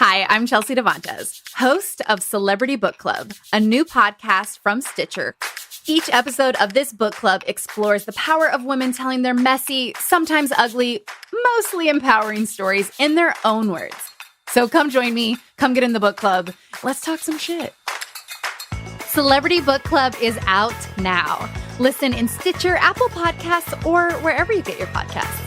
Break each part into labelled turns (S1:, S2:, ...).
S1: Hi, I'm Chelsea Devantes, host of Celebrity Book Club, a new podcast from Stitcher. Each episode of this book club explores the power of women telling their messy, sometimes ugly, mostly empowering stories in their own words. So come join me, come get in the book club. Let's talk some shit. Celebrity Book Club is out now. Listen in Stitcher, Apple Podcasts, or wherever you get your podcasts.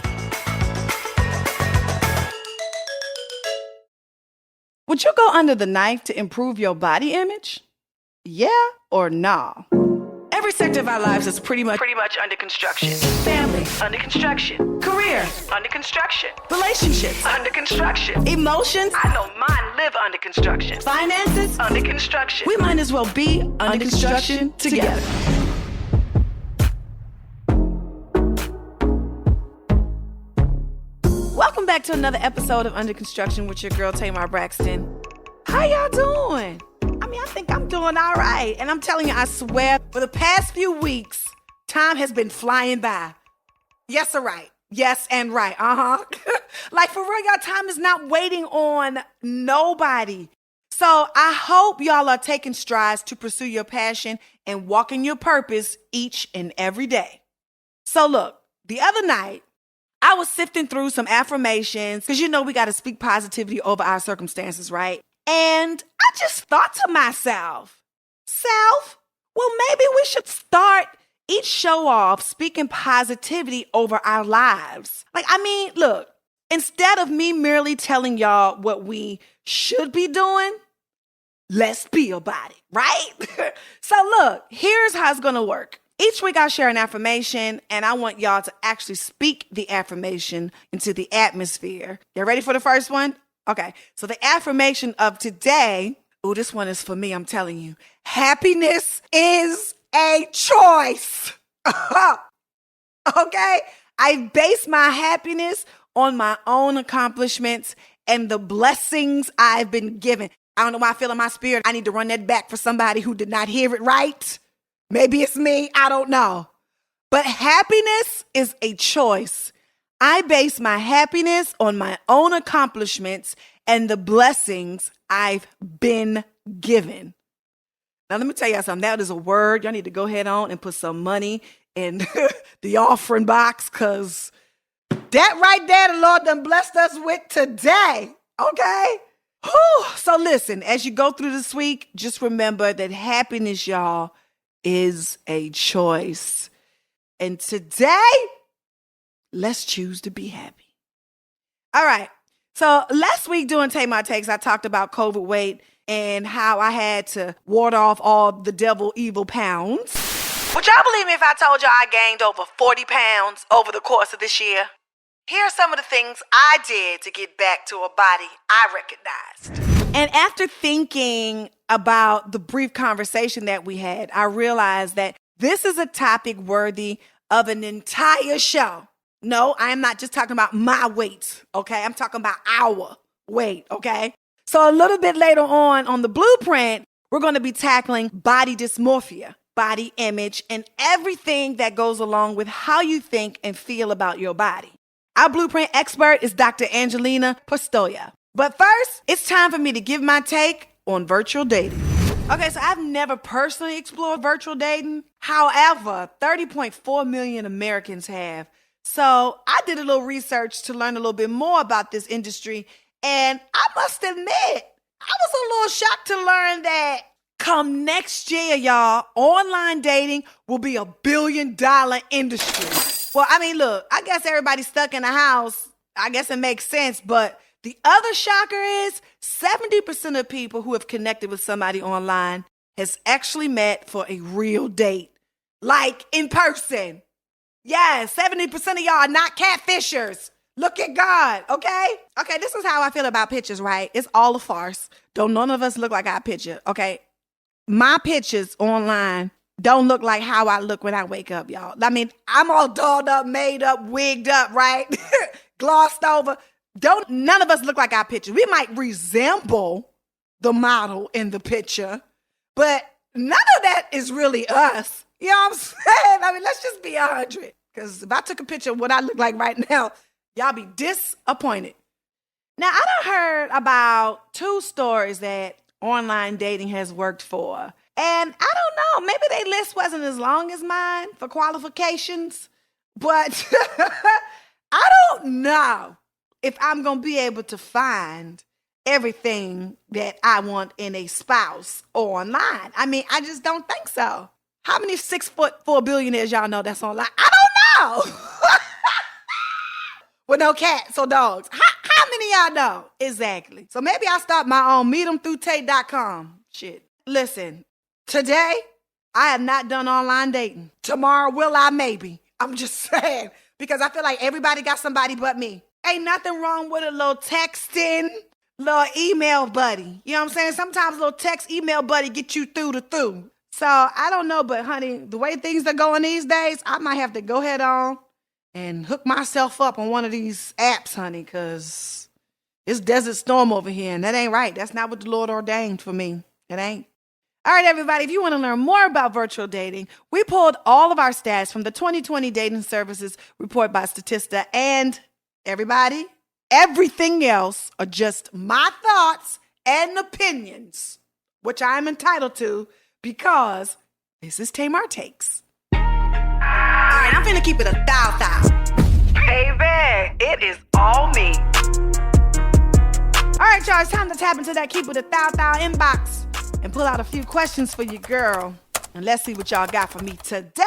S2: Would you go under the knife to improve your body image? Yeah or no? Every sector of our lives is pretty much under construction. Family, under construction. Career, under construction. Relationships, under construction. Emotions, I know mine live under construction. Finances, under construction. We might as well be under construction together. Welcome back to another episode of Under Construction with your girl, Tamar Braxton. How y'all doing? I think I'm doing all right. And I'm telling you, I swear, for the past few weeks, time has been flying by. Yes or right? Yes and right. Like, for real, y'all, time is not waiting on nobody. So I hope y'all are taking strides to pursue your passion and walking your purpose each and every day. So look, the other night, I was sifting through some affirmations because we got to speak positivity over our circumstances, right? And I just thought to myself, well, maybe we should start each show off speaking positivity over our lives. Look, instead of me merely telling y'all what we should be doing, let's be about it, right? So look, here's how it's going to work. Each week I'll share an affirmation, and I want y'all to actually speak the affirmation into the atmosphere. You ready for the first one? Okay, so the affirmation of today, this one is for me, I'm telling you. Happiness is a choice. Okay? I base my happiness on my own accomplishments and the blessings I've been given. I don't know why I feel in my spirit I need to run that back for somebody who did not hear it right. Maybe it's me, I don't know. But happiness is a choice. I base my happiness on my own accomplishments and the blessings I've been given. Now, let me tell you something. That is a word. Y'all need to go ahead on and put some money in the offering box, because that right there, the Lord done blessed us with today. Okay? Whew. So listen, as you go through this week, just remember that happiness, y'all, is a choice. And today, let's choose to be happy. All right. So last week during Take My Takes, I talked about COVID weight and how I had to ward off all the devil evil pounds. Would y'all believe me if I told y'all I gained over 40 pounds over the course of this year? Here are some of the things I did to get back to a body I recognized. And after thinking about the brief conversation that we had, I realized that this is a topic worthy of an entire show. No, I am not just talking about my weight, okay? I'm talking about our weight, okay? So a little bit later on the blueprint, we're going to be tackling body dysmorphia, body image, and everything that goes along with how you think and feel about your body. Our blueprint expert is Dr. Angelina Postoev. But first, it's time for me to give my take on virtual dating. Okay, so I've never personally explored virtual dating. However, 30.4 million Americans have. So I did a little research to learn a little bit more about this industry. And I must admit, I was a little shocked to learn that come next year, y'all, online dating will be $1 billion industry. Well, look, I guess everybody's stuck in the house. I guess it makes sense, but the other shocker is 70% of people who have connected with somebody online has actually met for a real date, like in person. Yeah, 70% of y'all are not catfishers. Look at God, okay? Okay, this is how I feel about pictures, right? It's all a farce. Don't none of us look like our picture, okay? My pictures online don't look like how I look when I wake up, y'all. I'm all dolled up, made up, wigged up, right? Glossed over. None of us look like our picture. We might resemble the model in the picture, but none of that is really us. You know what I'm saying? Let's just be 100. Because if I took a picture of what I look like right now, y'all be disappointed. Now, I done heard about 2 stories that online dating has worked for. And I don't know, maybe their list wasn't as long as mine for qualifications, but I don't know if I'm going to be able to find everything that I want in a spouse online. I mean, I just don't think so. How many 6'4" billionaires y'all know that's online? I don't know. With no cats or dogs. How many y'all know? Exactly. So maybe I'll start my own meetemthroughtate.com shit. Listen, today I have not done online dating. Tomorrow will I? Maybe. I'm just saying. Because I feel like everybody got somebody but me. Ain't nothing wrong with a little texting, little email buddy. You know what I'm saying? Sometimes a little text email buddy get you through. So I don't know, but honey, the way things are going these days, I might have to go head on and hook myself up on one of these apps, honey, because it's Desert Storm over here, and that ain't right. That's not what the Lord ordained for me. It ain't. All right, everybody, if you want to learn more about virtual dating, we pulled all of our stats from the 2020 Dating Services Report by Statista, and everybody, everything else are just my thoughts and opinions, which I am entitled to because this is Tamar Takes. All right, I'm finna keep it a thou. Baby, it is all me. All right, y'all, it's time to tap into that keep it a thou inbox and pull out a few questions for your girl. And let's see what y'all got for me today.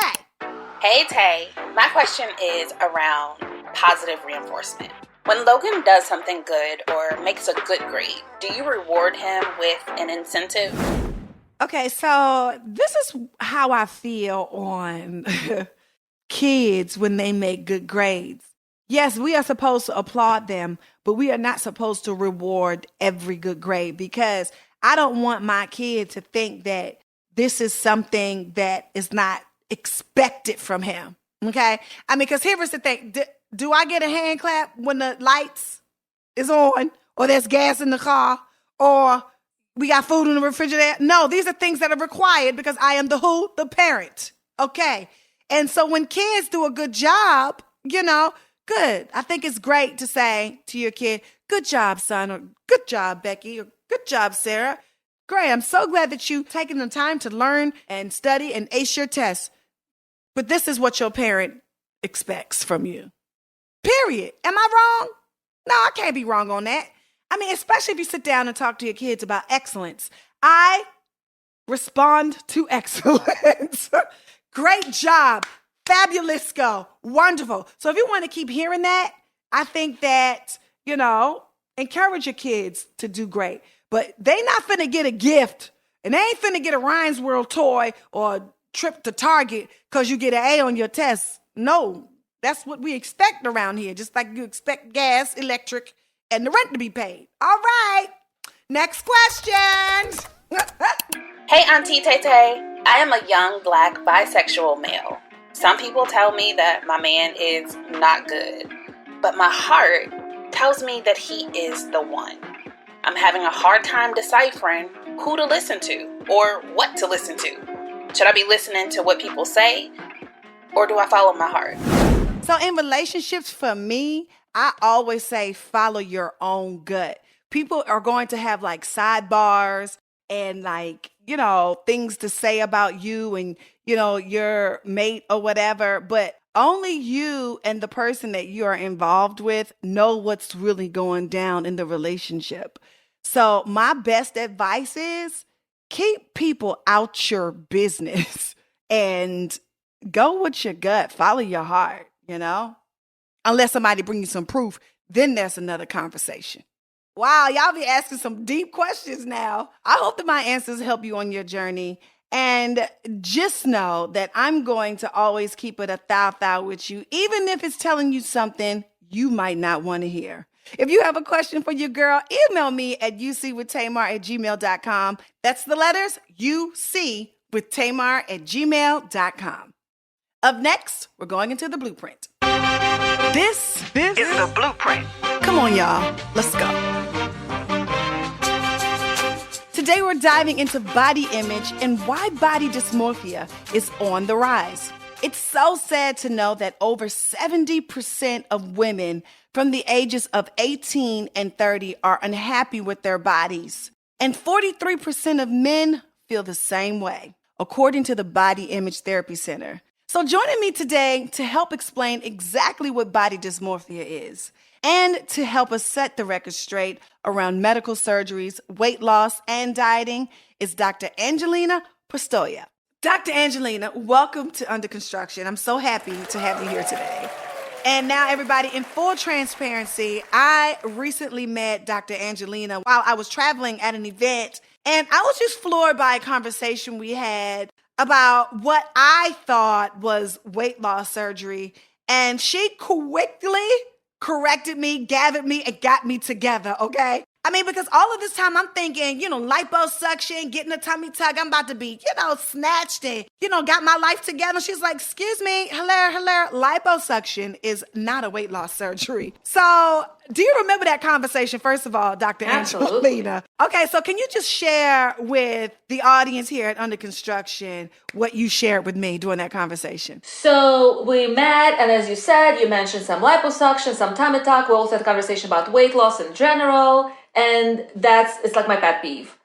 S3: Hey, Tay. My question is around positive reinforcement. When Logan does something good or makes a good grade, do you reward him with an incentive?
S2: Okay, so this is how I feel on kids when they make good grades. Yes, we are supposed to applaud them, but we are not supposed to reward every good grade because I don't want my kid to think that this is something that is not expected from him. Okay? I mean, because here's the thing. Do I get a hand clap when the lights is on or there's gas in the car or we got food in the refrigerator? No, these are things that are required because I am the parent. Okay? And so when kids do a good job, good. I think it's great to say to your kid, good job, son, or good job, Becky, or good job, Sarah. Great, I'm so glad that you've taken the time to learn and study and ace your tests. But this is what your parent expects from you. Period. Am I wrong? No, I can't be wrong on that. I mean, especially if you sit down and talk to your kids about excellence. I respond to excellence. Great job. Fabulisco. Wonderful. So if you want to keep hearing that, I think that, encourage your kids to do great. But they not finna get a gift and they ain't finna get a Ryan's World toy or a trip to Target because you get an A on your test. No, that's what we expect around here. Just like you expect gas, electric, and the rent to be paid. All right. Next question.
S3: Hey, Auntie Tay. I am a young Black bisexual male. Some people tell me that my man is not good, but my heart tells me that he is the one. I'm having a hard time deciphering who to listen to or what to listen to. Should I be listening to what people say or do I follow my heart?
S2: So in relationships, for me, I always say follow your own gut. People are going to have like sidebars and things to say about you and, your mate or whatever. But only you and the person that you are involved with know what's really going down in the relationship. So my best advice is keep people out your business and go with your gut. Follow your heart, unless somebody brings you some proof, then there's another conversation. Wow, y'all be asking some deep questions now. I hope that my answers help you on your journey. And just know that I'm going to always keep it a thou with you, even if it's telling you something you might not want to hear. If you have a question for your girl, email me at ucwithtamar@gmail.com. That's the letters ucwithtamar@gmail.com. Up next, we're going into the blueprint. This is the blueprint. Come on, y'all. Let's go. Today, we're diving into body image and why body dysmorphia is on the rise. It's so sad to know that over 70% of women from the ages of 18 and 30 are unhappy with their bodies. And 43% of men feel the same way, according to the Body Image Therapy Center. So joining me today to help explain exactly what body dysmorphia is and to help us set the record straight around medical surgeries, weight loss, and dieting is Dr. Angelina Postoev. Dr. Angelina, welcome to Under Construction. I'm so happy to have you here today. And now, everybody, in full transparency, I recently met Dr. Angelina while I was traveling at an event, and I was just floored by a conversation we had about what I thought was weight loss surgery, and she quickly corrected me, gathered me, and got me together, okay? I mean, because all of this time I'm thinking, liposuction, getting a tummy tuck, I'm about to be, snatched and, got my life together. She's like, excuse me, hello. Liposuction is not a weight loss surgery. So do you remember that conversation, first of all, Dr. Angelina? Okay, so can you just share with the audience here at Under Construction what you shared with me during that conversation?
S4: So we met, and as you said, you mentioned some liposuction, some tummy tuck. We also had a conversation about weight loss in general. And it's like my pet peeve.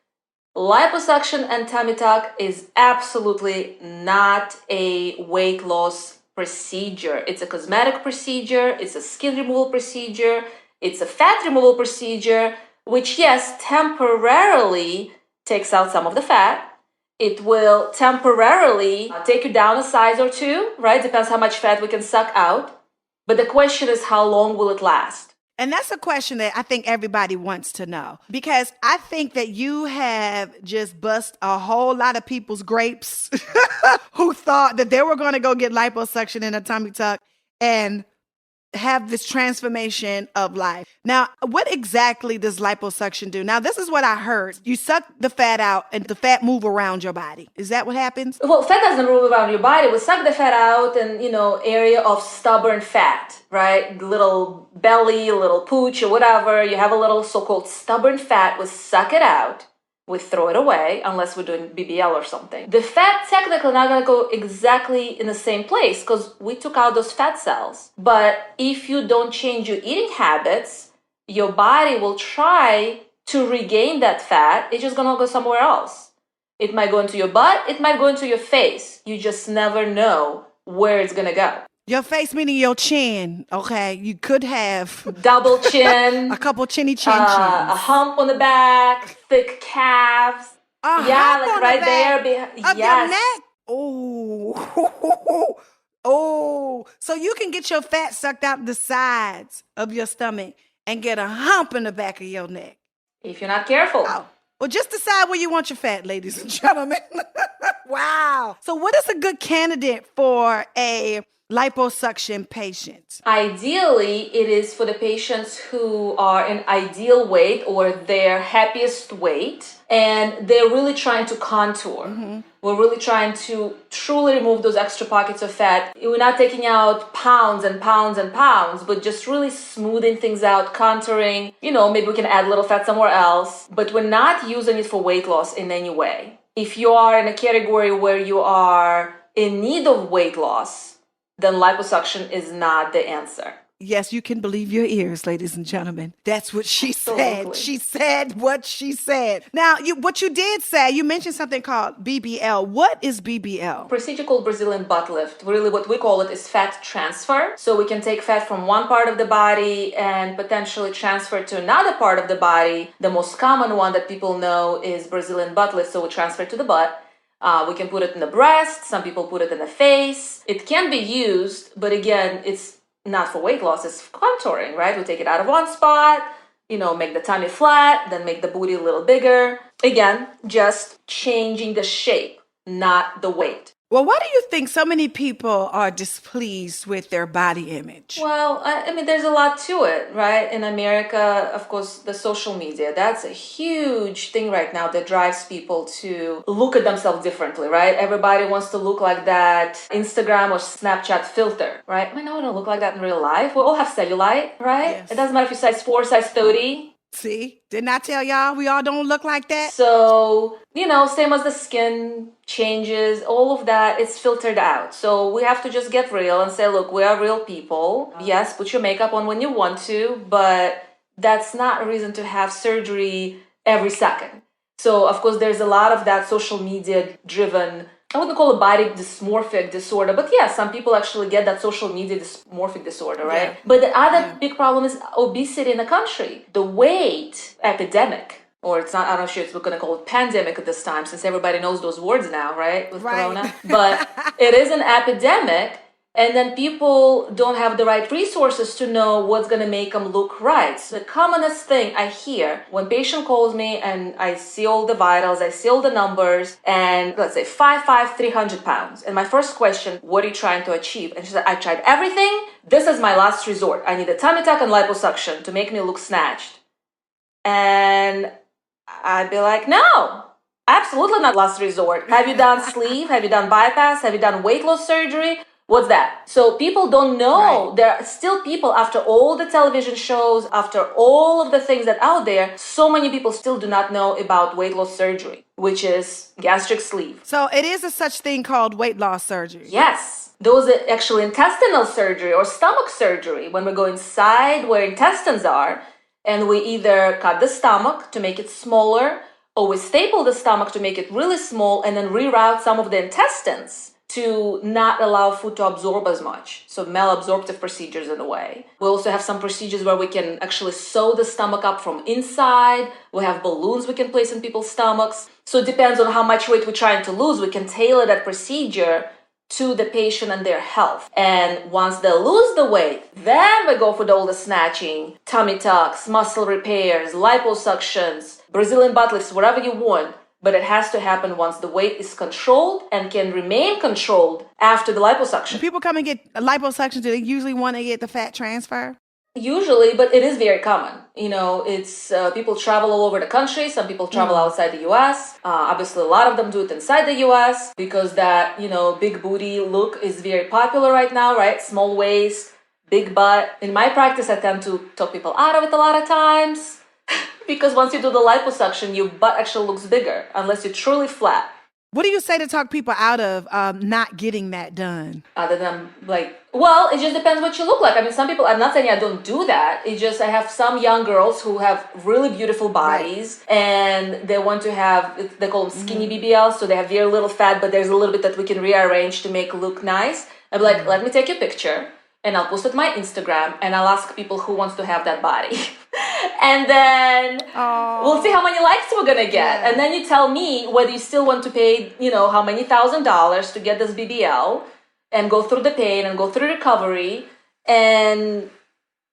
S4: Liposuction and tummy tuck is absolutely not a weight loss procedure. It's a cosmetic procedure. It's a skin removal procedure. It's a fat removal procedure, which, yes, temporarily takes out some of the fat. It will temporarily take you down a size or two, right? Depends how much fat we can suck out. But the question is, how long will it last?
S2: And that's a question that I think everybody wants to know, because I think that you have just bust a whole lot of people's grapes who thought that they were going to go get liposuction and a tummy tuck and have this transformation of life. Now, what exactly does liposuction do? Now, this is what I heard. You suck the fat out and the fat move around your body. Is that what happens?
S4: Well, fat doesn't move around your body. We suck the fat out and, area of stubborn fat, right? Little belly, little pooch or whatever. You have a little so-called stubborn fat. We suck it out. We throw it away unless we're doing BBL or something. The fat technically not going to go exactly in the same place because we took out those fat cells. But if you don't change your eating habits, your body will try to regain that fat. It's just going to go somewhere else. It might go into your butt. It might go into your face. You just never know where it's going to go.
S2: Your face meaning your chin, okay? You could have
S4: double chin,
S2: a couple chinny chins,
S4: a hump on the back, thick calves. Like right there.
S2: Of your neck. Oh. So you can get your fat sucked out the sides of your stomach and get a hump in the back of your neck.
S4: If you're not careful.
S2: Oh. Well, just decide where you want your fat, ladies and gentlemen. Wow. So what is a good candidate for a liposuction patient?
S4: Ideally, it is for the patients who are in ideal weight or their happiest weight, and they're really trying to contour. Mm-hmm. We're really trying to truly remove those extra pockets of fat. We're not taking out pounds and pounds and pounds, but just really smoothing things out, contouring. Maybe we can add a little fat somewhere else, but we're not using it for weight loss in any way. If you are in a category where you are in need of weight loss, then liposuction is not the answer.
S2: Yes, you can believe your ears, ladies and gentlemen. That's what she said. She said what she said. Now, what you did say, you mentioned something called BBL. What is BBL?
S4: Procedure called Brazilian butt lift. Really what we call it is fat transfer. So we can take fat from one part of the body and potentially transfer it to another part of the body. The most common one that people know is Brazilian butt lift. So we transfer it to the butt. We can put it in the breast. Some people put it in the face. It can be used, but again, it's not for weight loss. It's contouring, right? We take it out of one spot, make the tummy flat, then make the booty a little bigger. Again, just changing the shape, not the weight.
S2: Well, why do you think so many people are displeased with their body image?
S4: Well, there's a lot to it, right? In America, of course, the social media, that's a huge thing right now that drives people to look at themselves differently, right? Everybody wants to look like that Instagram or Snapchat filter, right? I don't look like that in real life. We all have cellulite, right? Yes. It doesn't matter if you size 4, size 30.
S2: See, didn't I tell y'all we all don't look like that?
S4: So, same as the skin changes, all of that is filtered out. So we have to just get real and say, look, we are real people. Yes, put your makeup on when you want to, but that's not a reason to have surgery every second. So, of course, there's a lot of that social media driven, I wouldn't call it body dysmorphic disorder, but yeah, some people actually get that social media dysmorphic disorder, right? Yeah. But the other big problem is obesity in the country. The weight epidemic, or it's not, I'm not sure it's going to call it pandemic at this time, since everybody knows those words now, right? With Corona. But it is an epidemic. And then people don't have the right resources to know what's going to make them look right. So the commonest thing I hear when patient calls me and I see all the vitals, I see all the numbers, and let's say 5'5", 300 pounds. And my first question, what are you trying to achieve? And she said, I tried everything. This is my last resort. I need a tummy tuck and liposuction to make me look snatched. And I'd be like, no, absolutely not last resort. Have you done sleeve? Have you done bypass? Have you done weight loss surgery? What's that? So people don't know. Right. There are still people, after all the television shows, after all of the things that are out there, so many people still do not know about weight loss surgery, which is gastric sleeve.
S2: So it is a such thing called weight loss surgery.
S4: Yes. Those are actually intestinal surgery or stomach surgery, when we go inside where intestines are, and we either cut the stomach to make it smaller, or we staple the stomach to make it really small, and then reroute some of the intestines to not allow food to absorb as much. So malabsorptive procedures in a way. We also have some procedures where we can actually sew the stomach up from inside. We have balloons we can place in people's stomachs. So it depends on how much weight we're trying to lose. We can tailor that procedure to the patient and their health. And once they lose the weight, then we go for all the snatching, tummy tucks, muscle repairs, liposuctions, Brazilian butt lifts, whatever you want. But it has to happen once the weight is controlled and can remain controlled after the liposuction.
S2: When people come and get a liposuction, do they usually want to get the fat transfer?
S4: Usually, but it is very common. It's people travel all over the country. Some people travel outside the U.S. Obviously, a lot of them do it inside the U.S. because that, big booty look is very popular right now, right? Small waist, big butt. In my practice, I tend to talk people out of it a lot of times. Because once you do the liposuction, your butt actually looks bigger, unless you're truly flat.
S2: What do you say to talk people out of not getting that done?
S4: Other than it just depends what you look like. I mean, some people, I'm not saying I don't do that. It's just I have some young girls who have really beautiful bodies and they want to have, they call them skinny BBLs. So they have very little fat, but there's a little bit that we can rearrange to make it look nice. I'm like, let me take your picture and I'll post it on my Instagram and I'll ask people who wants to have that body. And then we'll see how many likes we're going to get. Yeah. And then you tell me whether you still want to pay, how many $1,000 to get this BBL and go through the pain and go through recovery and,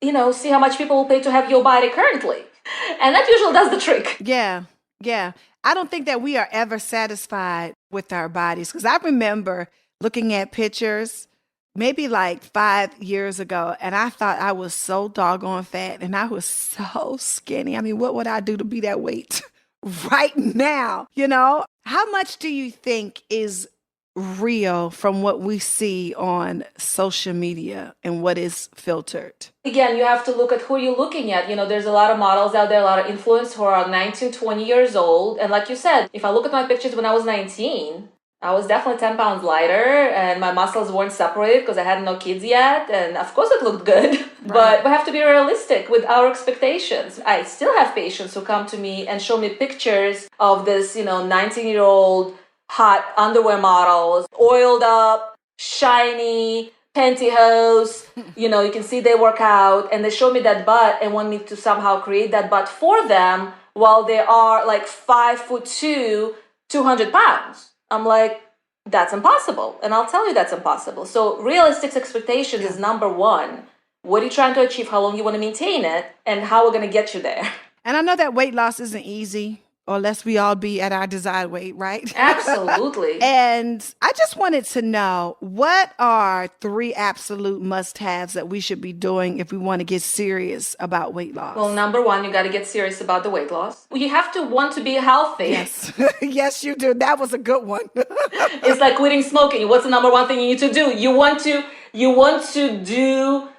S4: see how much people will pay to have your body currently. And that usually does the trick.
S2: Yeah. Yeah. I don't think that we are ever satisfied with our bodies because I remember looking at pictures maybe like 5 years ago, and I thought I was so doggone fat, and I was so skinny. I mean, what would I do to be that weight right now? How much do you think is real from what we see on social media and what is filtered?
S4: Again, you have to look at who you're looking at. There's a lot of models out there, a lot of influencers who are 19, 20 years old. And like you said, if I look at my pictures when I was 19, I was definitely 10 pounds lighter and my muscles weren't separated because I had no kids yet. And of course it looked good, right. But we have to be realistic with our expectations. I still have patients who come to me and show me pictures of this, 19-year-old hot underwear models, oiled up, shiny, pantyhose. You can see they work out and they show me that butt and want me to somehow create that butt for them while they are like 5'2", 200 pounds. I'm like, that's impossible. And I'll tell you that's impossible. So realistic expectations is number one. What are you trying to achieve? How long you want to maintain it? And how we're going to get you there.
S2: And I know that weight loss isn't easy, or lest we all be at our desired weight, right?
S4: Absolutely.
S2: And I just wanted to know, what are 3 absolute must-haves that we should be doing if we want to get serious about weight loss?
S4: Well, number one, you got to get serious about the weight loss. You have to want to be healthy.
S2: Yes. Yes, you do. That was a good one.
S4: It's like quitting smoking. What's the number one thing you need to do? You want to do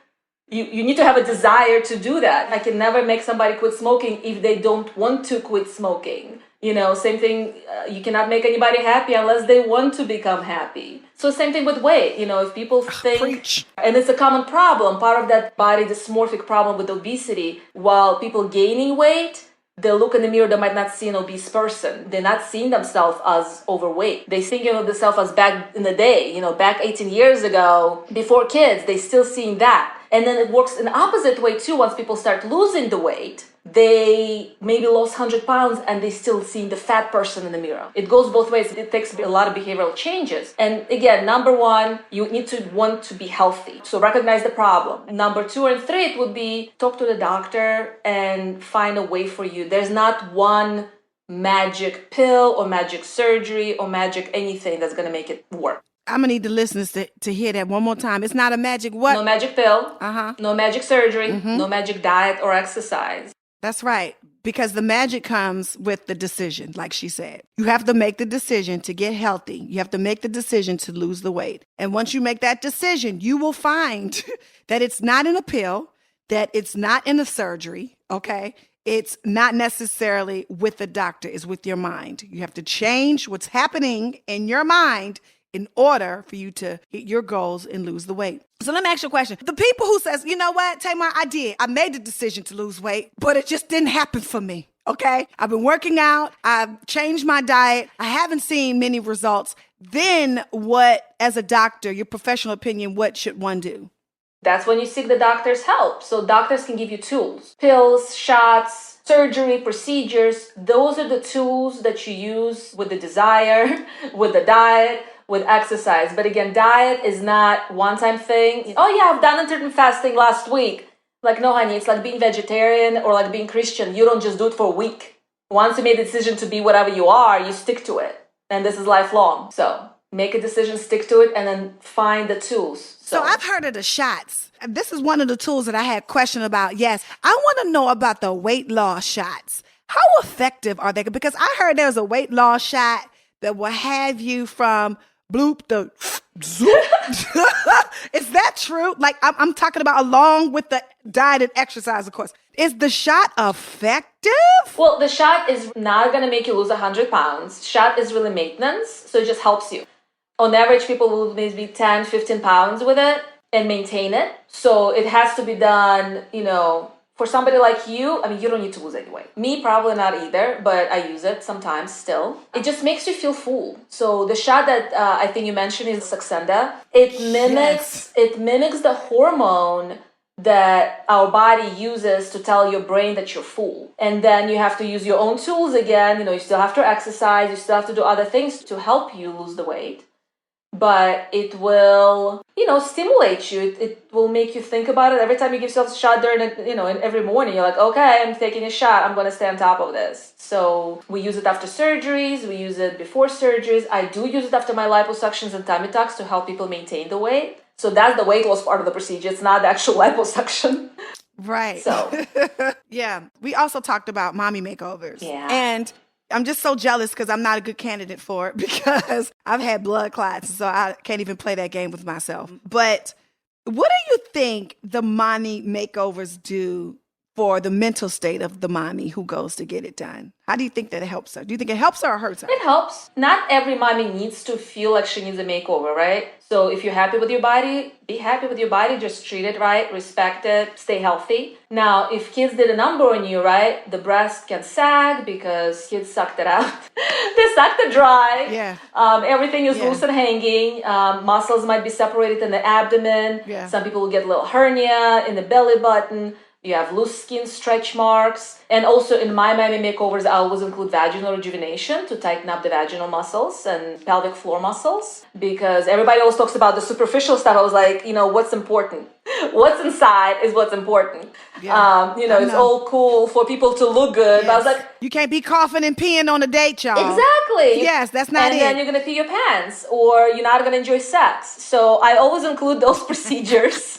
S4: You need to have a desire to do that. I can never make somebody quit smoking if they don't want to quit smoking. Same thing, you cannot make anybody happy unless they want to become happy. So same thing with weight. If people think,
S2: Preach.
S4: and it's a common problem, part of that body dysmorphic problem with obesity, while people gaining weight, they look in the mirror, they might not see an obese person. They're not seeing themselves as overweight. They thinking of themselves as back in the day, back 18 years ago, before kids, they still seeing that. And then it works in the opposite way too. Once people start losing the weight, they maybe lost 100 pounds and they still seeing the fat person in the mirror. It goes both ways. It takes a lot of behavioral changes. And again, number one, you need to want to be healthy. So recognize the problem. Number 2 and 3, it would be talk to the doctor and find a way for you. There's not one magic pill or magic surgery or magic anything that's going to make it work.
S2: I'm going to need the listeners to hear that one more time. It's not a magic what?
S4: No magic pill.
S2: Uh-huh.
S4: No magic surgery. No magic diet or exercise.
S2: That's right. Because the magic comes with the decision, like she said. You have to make the decision to get healthy. You have to make the decision to lose the weight. And once you make that decision, you will find that it's not in a pill, that it's not in a surgery, okay? It's not necessarily with the doctor, it's with your mind. You have to change what's happening in your mind in order for you to hit your goals and lose the weight. So let me ask you a question. The people who says, you know what, Tamar, I made the decision to lose weight, but it just didn't happen for me, okay? I've been working out. I've changed my diet. I haven't seen many results. Then what, as a doctor, your professional opinion, what should one do?
S4: That's when you seek the doctor's help. So doctors can give you tools, pills, shots, surgery, procedures. Those are the tools that you use with the desire, with the diet, with exercise. But again, diet is not one-time thing. Oh yeah, I've done intermittent fasting last week. Like, no, honey, it's like being vegetarian or like being Christian. You don't just do it for a week. Once you made a decision to be whatever you are, you stick to it. And this is lifelong. So make a decision, stick to it, and then find the tools.
S2: So I've heard of the shots. This is one of the tools that I had a question about. Yes, I want to know about the weight loss shots. How effective are they? Because I heard there's a weight loss shot that will have you from bloop the zoop. Is that true? Like I'm talking about along with the diet and exercise, of course. Is the shot effective?
S4: Well, the shot is not going to make you lose 100 pounds. Shot is really maintenance, so it just helps you. On average, people will maybe 10, 15 pounds with it and maintain it. So it has to be done, for somebody like you. I mean, you don't need to lose any weight. Me, probably not either, but I use it sometimes still. It just makes you feel full. So the shot that I think you mentioned is Saxenda. It mimics the hormone that our body uses to tell your brain that you're full. And then you have to use your own tools again. You still have to exercise. You still have to do other things to help you lose the weight. But it will, stimulate you. It will make you think about it. Every time you give yourself a shot during it, every morning, you're like, okay, I'm taking a shot. I'm going to stay on top of this. So we use it after surgeries. We use it before surgeries. I do use it after my liposuctions and tummy tucks to help people maintain the weight. So that's the weight loss part of the procedure. It's not the actual liposuction.
S2: Right.
S4: So.
S2: Yeah. We also talked about mommy makeovers.
S4: Yeah.
S2: And I'm just so jealous because I'm not a good candidate for it because I've had blood clots, so I can't even play that game with myself. But what do you think the mommy makeovers do for the mental state of the mommy who goes to get it done? How do you think that it helps her? Do you think it helps her or hurts her?
S4: It helps. Not every mommy needs to feel like she needs a makeover, right? So if you're happy with your body, be happy with your body. Just treat it right, respect it, stay healthy. Now, if kids did a number on you, right, the breast can sag because kids sucked it out. They sucked it dry.
S2: Yeah.
S4: Everything is loose and hanging. Muscles might be separated in the abdomen.
S2: Yeah.
S4: Some people will get a little hernia in the belly button. You have loose skin, stretch marks. And also in my mommy makeovers, I always include vaginal rejuvenation to tighten up the vaginal muscles and pelvic floor muscles. Because everybody always talks about the superficial stuff. I was like, what's important? What's inside is what's important.
S2: Yeah.
S4: It's all cool for people to look good.
S2: Yes.
S4: But I was like,
S2: you can't be coughing and peeing on a date, y'all.
S4: exactly.
S2: Yes, that's not it.
S4: And then you're going to pee your pants or you're not going to enjoy sex. So I always include those procedures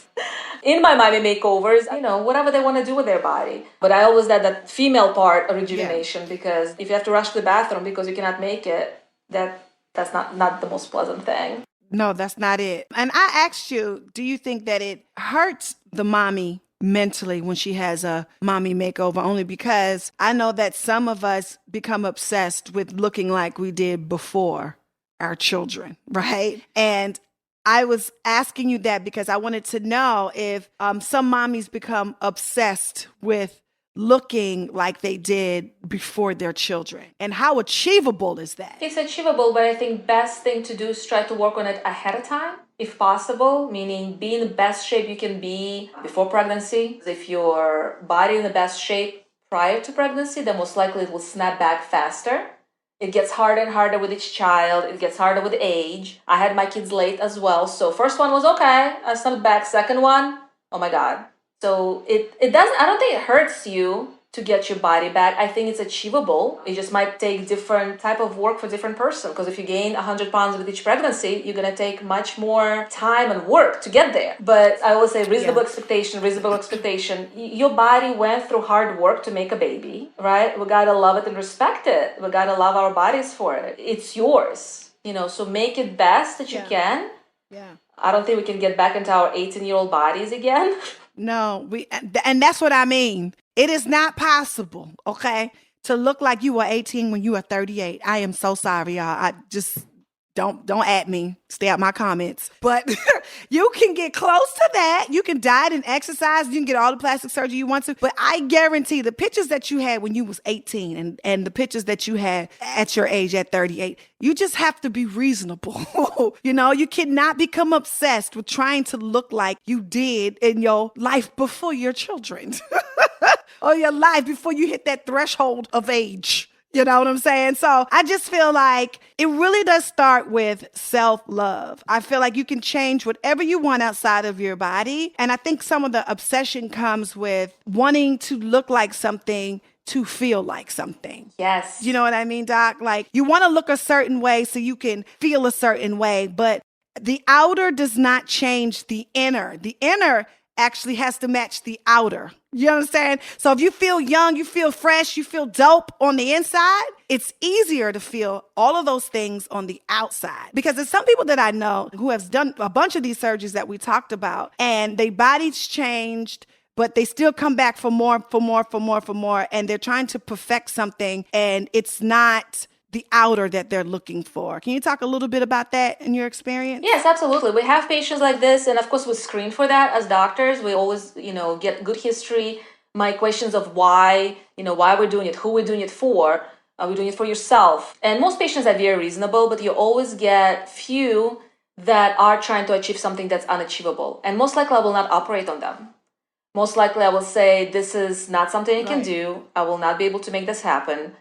S4: in my mommy makeovers, whatever they want to do with their body. But I always add that female part of rejuvenation because if you have to rush to the bathroom because you cannot make it, that's not the most pleasant thing.
S2: No, that's not it. And I asked you, do you think that it hurts the mommy mentally when she has a mommy makeover, only because I know that some of us become obsessed with looking like we did before our children, right? And I was asking you that because I wanted to know if some mommies become obsessed with looking like they did before their children. And how achievable is that?
S4: It's achievable, but I think best thing to do is try to work on it ahead of time, if possible, meaning be in the best shape you can be before pregnancy. If your body in the best shape prior to pregnancy, then most likely it will snap back faster. It gets harder and harder with each child. It gets harder with age. I had my kids late as well. So first one was okay. I snapped back. Second one, oh my God. So it doesn't, I don't think it hurts you to get your body back. I think it's achievable. It just might take different type of work for different person. Because if you gain 100 pounds with each pregnancy, you're going to take much more time and work to get there. But I will say reasonable expectation. Your body went through hard work to make a baby, right? We got to love it and respect it. We got to love our bodies for it. It's yours, so make it best that you can.
S2: Yeah.
S4: I don't think we can get back into our 18-year-old bodies again.
S2: No, and that's what I mean. It is not possible, okay, to look like you were 18 when you were 38. I am so sorry, y'all. I just don't at me. Stay out my comments. But you can get close to that. You can diet and exercise. You can get all the plastic surgery you want to. But I guarantee the pictures that you had when you was 18 and the pictures that you had at your age at 38, you just have to be reasonable. You cannot become obsessed with trying to look like you did in your life before your children or your life before you hit that threshold of age. You know what I'm saying? So I just feel like it really does start with self-love. I feel like you can change whatever you want outside of your body. And I think some of the obsession comes with wanting to look like something to feel like something.
S4: Yes.
S2: You know what I mean, Doc? Like you want to look a certain way so you can feel a certain way, but the outer does not change the inner. The inner actually has to match the outer. You understand? So if you feel young, you feel fresh, you feel dope on the inside, it's easier to feel all of those things on the outside. Because there's some people that I know who have done a bunch of these surgeries that we talked about, and their bodies changed, but they still come back for more, and they're trying to perfect something, and it's not the outer that they're looking for. Can you talk a little bit about that in your experience?
S4: Yes, absolutely. We have patients like this, and of course we screen for that as doctors. We always, get good history. My questions of why we're doing it, who we're doing it for. Are we doing it for yourself? And most patients are very reasonable, but you always get few that are trying to achieve something that's unachievable. And most likely I will not operate on them. Most likely I will say, this is not something you can do. I will not be able to make this happen.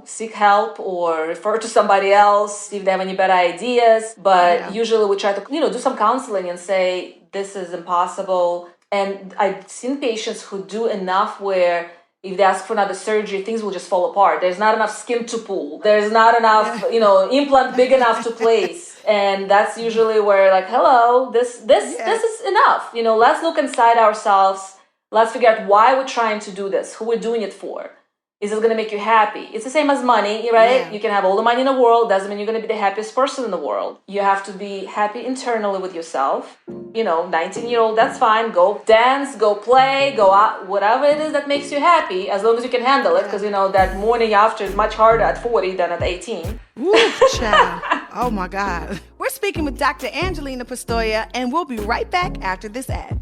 S4: Seek help or refer to somebody else if they have any better ideas. But usually we try to, do some counseling and say, this is impossible. And I've seen patients who do enough where if they ask for another surgery, things will just fall apart. There's not enough skin to pull. There's not enough, implant big enough to place. And that's usually where hello, this is enough. Let's look inside ourselves. Let's figure out why we're trying to do this, who we're doing it for. Is it going to make you happy? It's the same as money, right? Yeah. You can have all the money in the world. Doesn't mean you're going to be the happiest person in the world. You have to be happy internally with yourself. 19-year-old, that's fine. Go dance, go play, go out, whatever it is that makes you happy, as long as you can handle it. Because, that morning after is much harder at 40 than at 18.
S2: Woo, child. Oh, my God. We're speaking with Dr. Angelina Postoev, and we'll be right back after this ad.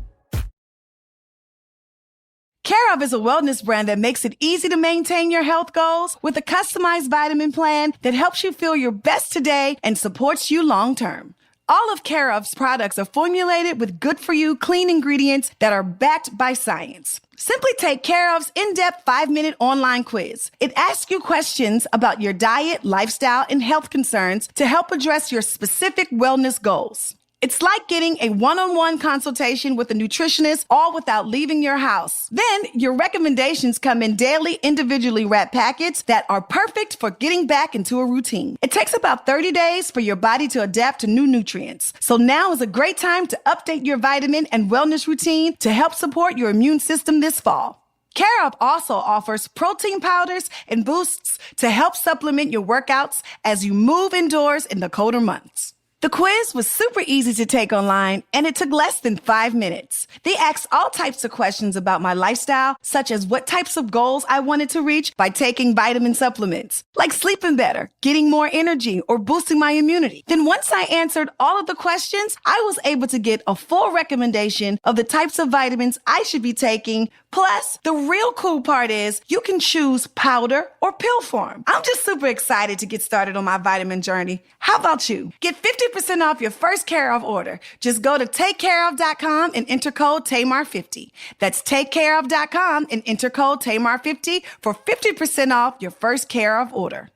S2: Care of is a wellness brand that makes it easy to maintain your health goals with a customized vitamin plan that helps you feel your best today and supports you long term. All of Care of's products are formulated with good-for-you, clean ingredients that are backed by science. Simply take Care of's in-depth 5-minute online quiz. It asks you questions about your diet, lifestyle, and health concerns to help address your specific wellness goals. It's like getting a one-on-one consultation with a nutritionist, all without leaving your house. Then your recommendations come in daily, individually wrapped packets that are perfect for getting back into a routine. It takes about 30 days for your body to adapt to new nutrients. So now is a great time to update your vitamin and wellness routine to help support your immune system this fall. Care of also offers protein powders and boosts to help supplement your workouts as you move indoors in the colder months. The quiz was super easy to take online, and it took less than 5 minutes. They asked all types of questions about my lifestyle, such as what types of goals I wanted to reach by taking vitamin supplements, like sleeping better, getting more energy, or boosting my immunity. Then once I answered all of the questions, I was able to get a full recommendation of the types of vitamins I should be taking. Plus, the real cool part is you can choose powder or pill form. I'm just super excited to get started on my vitamin journey. How about you? Get 50% off your first Care Of order. Just go to takecareof.com and enter code Tamar50. That's takecareof.com and enter code Tamar50 for 50% off your first Care Of order.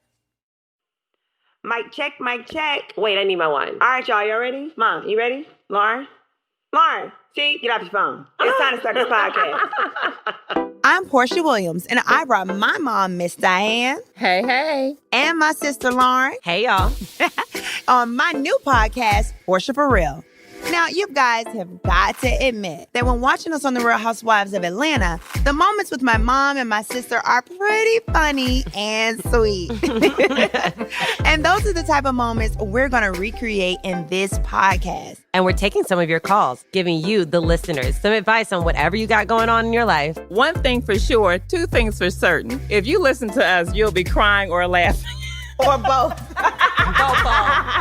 S5: Mic check, mic check. Wait, I need my one. All right, y'all, y'all ready? Mom, you ready? Lauren? Lauren, see, get off your phone. It's time to start this podcast.
S6: I'm Portia Williams, and I brought my mom, Miss Diane.
S7: Hey, hey.
S6: And my sister, Lauren.
S7: Hey, y'all.
S6: On my new podcast, Portia For Real. Now, you guys have got to admit that when watching us on The Real Housewives of Atlanta, the moments with my mom and my sister are pretty funny and sweet. And those are the type of moments we're going to recreate in this podcast.
S7: And we're taking some of your calls, giving you, the listeners, some advice on whatever you got going on in your life.
S8: One thing for sure, two things for certain. If you listen to us, you'll be crying or laughing.
S6: Or both.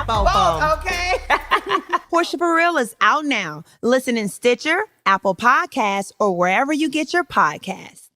S7: Both.
S6: Okay. Portia For Real is out now. Listen in Stitcher, Apple Podcasts, or wherever you get your podcasts.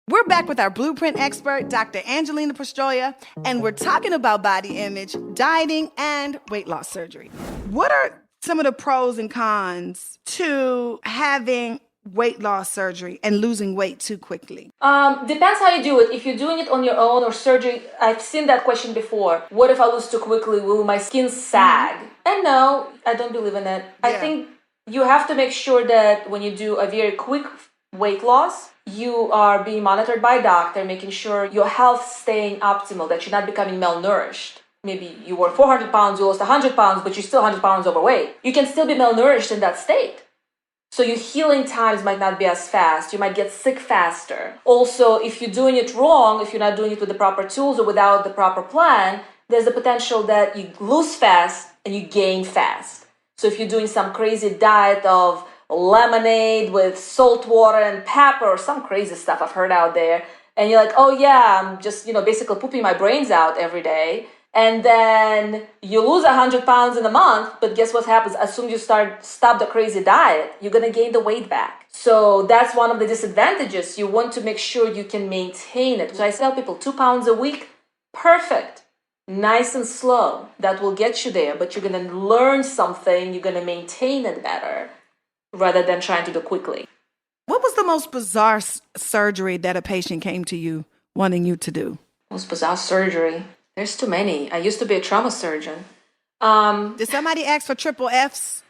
S2: We're back with our blueprint expert, Dr. Angelina Postoev, and we're talking about body image, dieting, and weight loss surgery. What are some of the pros and cons to having weight loss surgery and losing weight too quickly?
S4: Depends how you do it. If you're doing it on your own or surgery, I've seen that question before. What if I lose too quickly? Will my skin sag? And no, I don't believe in it. I think you have to make sure that when you do a very quick weight loss, you are being monitored by a doctor, making sure your health staying optimal, that you're not becoming malnourished. Maybe you were 400 pounds, you lost 100 pounds, but you're still 100 pounds overweight. You can still be malnourished in that state. So your healing times might not be as fast. You might get sick faster. Also, if you're doing it wrong, if you're not doing it with the proper tools or without the proper plan, there's the potential that you lose fast and you gain fast. So if you're doing some crazy diet of lemonade with salt water and pepper or some crazy stuff I've heard out there, and you're like, oh yeah, I'm just, basically pooping my brains out every day. And then you lose 100 pounds in a month, but guess what happens? As soon as you stop the crazy diet, you're going to gain the weight back. So that's one of the disadvantages. You want to make sure you can maintain it. So I tell people 2 pounds a week, perfect, nice and slow. That will get you there, but you're going to learn something. You're going to maintain it better rather than trying to do quickly.
S2: What was the most bizarre surgery that a patient came to you wanting you to do?
S4: Most bizarre surgery? There's too many. I used to be a trauma surgeon.
S2: Did somebody ask for triple Fs?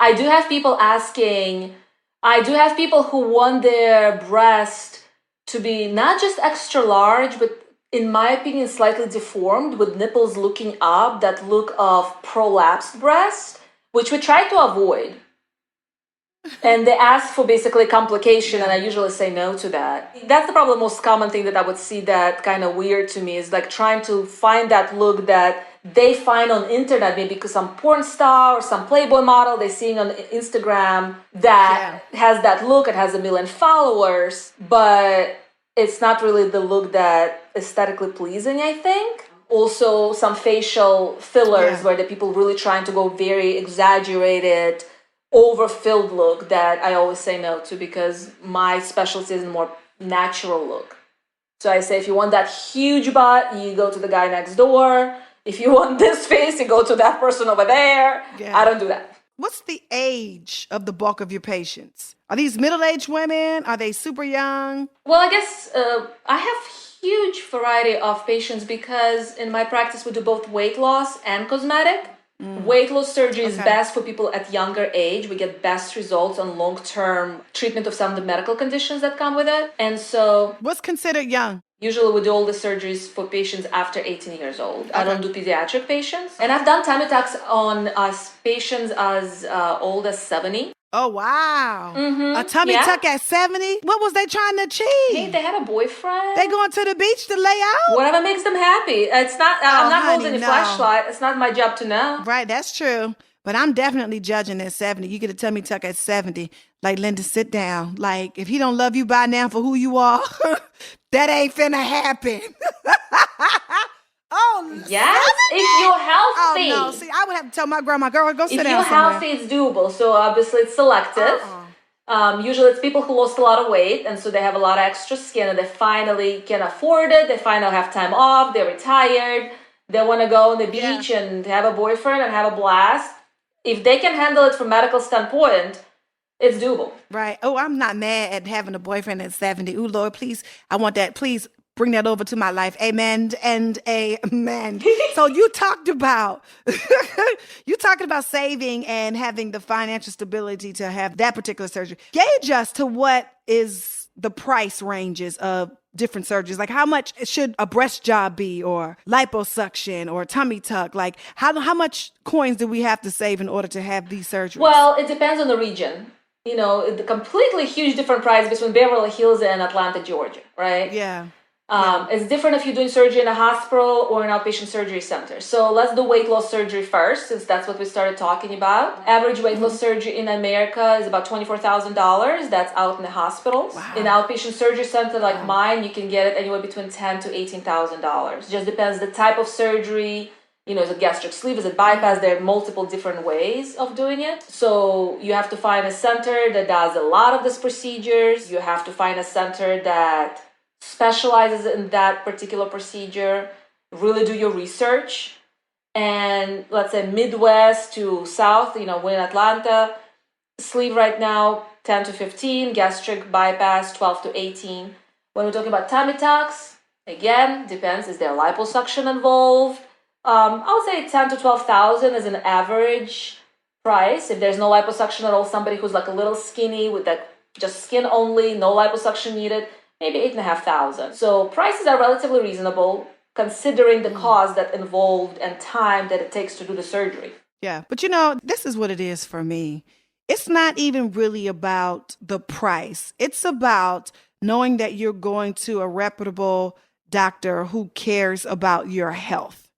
S4: I do have people asking. I do have people who want their breast to be not just extra large, but in my opinion, slightly deformed with nipples looking up, that look of prolapsed breast, which we try to avoid. And they ask for basically complication, and I usually say no to that. That's the probably most common thing that I would see that kind of weird to me, is like trying to find that look that they find on internet, maybe because some porn star or some Playboy model they're seeing on Instagram that has that look, it has 1 million followers, but it's not really the look that aesthetically pleasing, I think. Also, some facial fillers where the people really trying to go very exaggerated, overfilled look that I always say no to, because my specialty is a more natural look. So I say, if you want that huge butt, you go to the guy next door. If you want this face, you go to that person over there. Yeah. I don't do that.
S2: What's the age of the bulk of your patients? Are these middle-aged women? Are they super young?
S4: Well, I guess I have huge variety of patients because in my practice, we do both weight loss and cosmetic. Weight loss surgery is best for people at younger age. We get best results on long-term treatment of some of the medical conditions that come with it. And so...
S2: What's considered young?
S4: Usually we do all the surgeries for patients after 18 years old. I don't do pediatric patients. And I've done tummy tucks on patients as old as 70.
S2: Oh, wow.
S4: Mm-hmm.
S2: A tummy tuck at 70? What was they trying to achieve?
S4: Hey, they had a boyfriend.
S2: They going to the beach to lay out?
S4: Whatever makes them happy. It's not. I'm not holding a flashlight. It's not my job to know.
S2: Right, that's true. But I'm definitely judging at 70. You get a tummy tuck at 70. Like, Linda, sit down. Like, if he don't love you by now for who you are, that ain't finna happen. Oh,
S4: yes, 70? If you're healthy.
S2: Oh, no. See, I would have to tell my grandma, girl, go sit down
S4: If you're
S2: somewhere.
S4: healthy, it's doable. So obviously it's selective. Usually it's people who lost a lot of weight, and so they have a lot of extra skin, and they finally can afford it. They finally have time off. They're retired. They want to go on the beach and have a boyfriend and have a blast. If they can handle it from a medical standpoint, it's doable. Right.
S2: Oh, I'm not mad at having a boyfriend at 70. Ooh, Lord, please, I want that. Please bring that over to my life. Amen and amen. So you talked about saving and having the financial stability to have that particular surgery. Gauge us to what is the price ranges of different surgeries. Like, how much should a breast job be, or liposuction, or tummy tuck? Like, how much coins do we have to save in order to have these surgeries?
S4: Well, it depends on the region. You know, the completely huge different price between Beverly Hills and Atlanta, Georgia, right?
S2: Yeah.
S4: It's different if you're doing surgery in a hospital or an outpatient surgery center. So let's do weight loss surgery first, since that's what we started talking about. Average weight loss surgery in America is about $24,000. That's out in the hospitals. Wow. In an outpatient surgery center like mine, you can get it anywhere between $10,000 to $18,000. Just depends the type of surgery. You know, is it gastric sleeve, is it bypass? There are multiple different ways of doing it. So you have to find a center that does a lot of these procedures. You have to find a center that specializes in that particular procedure. Really do your research. And let's say Midwest to South, you know, we're in Atlanta, sleeve right now, 10 to 15, gastric bypass, 12 to 18. When we're talking about tummy tucks, again, depends, is there liposuction involved? I would say 10 to 12,000 is an average price. If there's no liposuction at all, somebody who's like a little skinny with that just skin only, no liposuction needed, maybe 8,500. So prices are relatively reasonable considering the cost that involved and time that it takes to do the surgery.
S2: Yeah, but you know, this is what it is for me. It's not even really about the price. It's about knowing that you're going to a reputable doctor who cares about your health.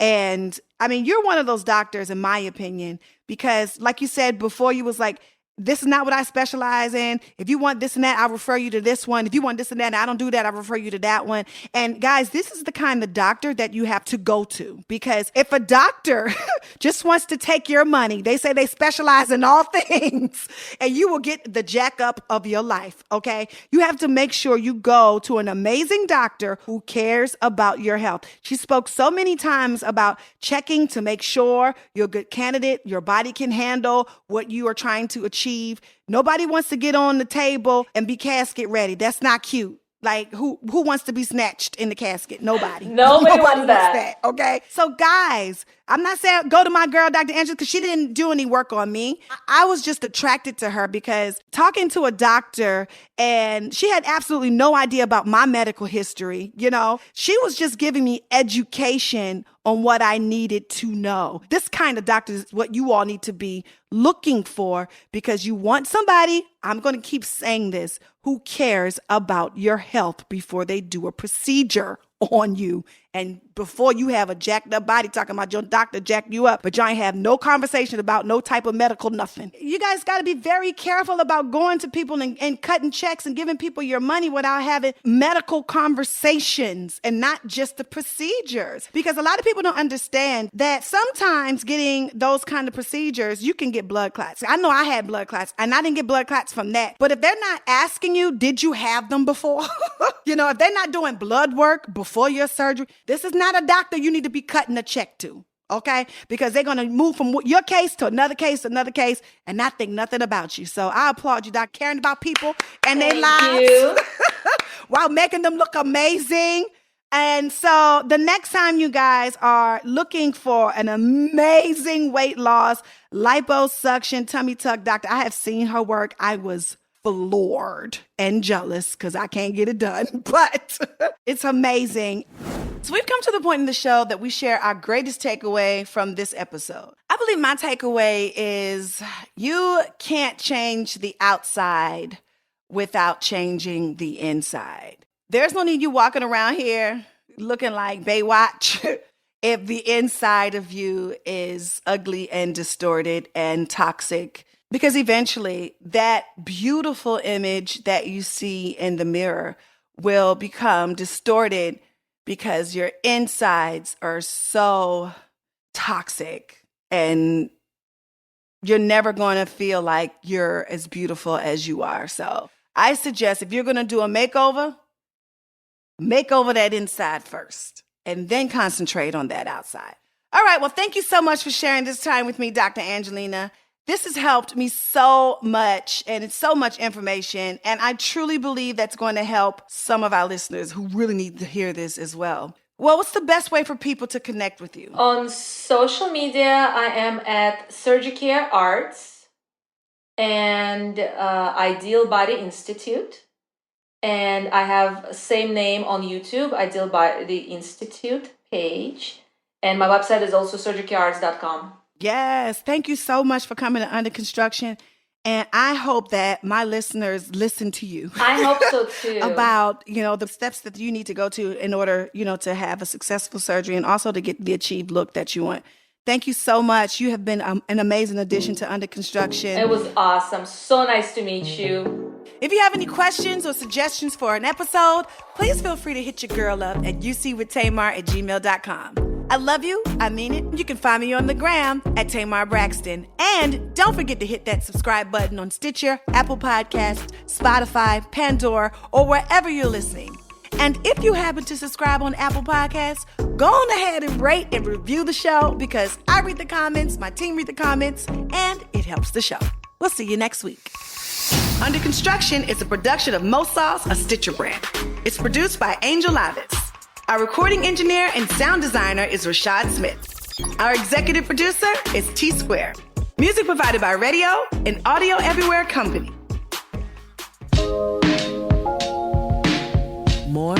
S2: And I mean, you're one of those doctors, in my opinion, because like you said before, you was like, this is not what I specialize in. If you want this and that, I'll refer you to this one. If you want this and that, and I don't do that, I'll refer you to that one. And guys, this is the kind of doctor that you have to go to, because if a doctor just wants to take your money, they say they specialize in all things, and you will get the jack up of your life, okay? You have to make sure you go to an amazing doctor who cares about your health. She spoke so many times about checking to make sure you're a good candidate, your body can handle what you are trying to achieve. Nobody wants to get on the table and be casket ready. That's not cute. Like, who wants to be snatched in the casket? Nobody.
S4: Nobody wants that.
S2: Okay. So guys, I'm not saying go to my girl, Dr. Angela, because she didn't do any work on me. I was just attracted to her because talking to a doctor, and she had absolutely no idea about my medical history. You know, she was just giving me education on what I needed to know. This kind of doctor is what you all need to be looking for, because you want somebody, I'm going to keep saying this, who cares about your health before they do a procedure on you. And before you have a jacked up body talking about your doctor jacked you up, but you ain't have no conversation about no type of medical nothing. You guys got to be very careful about going to people and cutting checks and giving people your money without having medical conversations and not just the procedures. Because a lot of people don't understand that sometimes getting those kind of procedures, you can get blood clots. I know I had blood clots and I didn't get blood clots from that. But if they're not asking you, did you have them before? You know, if they're not doing blood work before your surgery, this is not a doctor you need to be cutting a check to, okay? Because they're going to move from your case to another case, and not think nothing about you. So I applaud you, Doc, caring about people and their lives while making them look amazing. And so the next time you guys are looking for an amazing weight loss, liposuction, tummy tuck doctor, I have seen her work. I was floored and jealous because I can't get it done, but it's amazing. So we've come to the point in the show that we share our greatest takeaway from this episode. I believe my takeaway is you can't change the outside without changing the inside. There's no need you walking around here looking like Baywatch if the inside of you is ugly and distorted and toxic. Because eventually that beautiful image that you see in the mirror will become distorted because your insides are so toxic and you're never going to feel like you're as beautiful as you are. So I suggest if you're going to do a makeover, make over that inside first and then concentrate on that outside. All right. Well, thank you so much for sharing this time with me, Dr. Angelina. This has helped me so much, and it's so much information, and I truly believe that's going to help some of our listeners who really need to hear this as well. Well, what's the best way for people to connect with you?
S4: On social media, I am at Surgicare Arts and Ideal Body Institute, and I have same name on YouTube, Ideal Body Institute page, and my website is also surgicarearts.com.
S2: Yes. Thank you so much for coming to Under Construction. And I hope that my listeners listen to you.
S4: I hope so too.
S2: About, the steps that you need to go to in order, to have a successful surgery and also to get the achieved look that you want. Thank you so much. You have been an amazing addition to Under Construction.
S4: It was awesome. So nice to meet you.
S2: If you have any questions or suggestions for an episode, please feel free to hit your girl up at ucwithtamar@gmail.com. I love you. I mean it. You can find me on the gram at Tamar Braxton. And don't forget to hit that subscribe button on Stitcher, Apple Podcasts, Spotify, Pandora, or wherever you're listening. And if you happen to subscribe on Apple Podcasts, go on ahead and rate and review the show because I read the comments, my team read the comments, and it helps the show. We'll see you next week. Under Construction is a production of Mo Sauce, a Stitcher brand. It's produced by Angel Lavis. Our recording engineer and sound designer is Rashad Smith. Our executive producer is T Square. Music provided by Radio and Audio Everywhere Company.
S9: More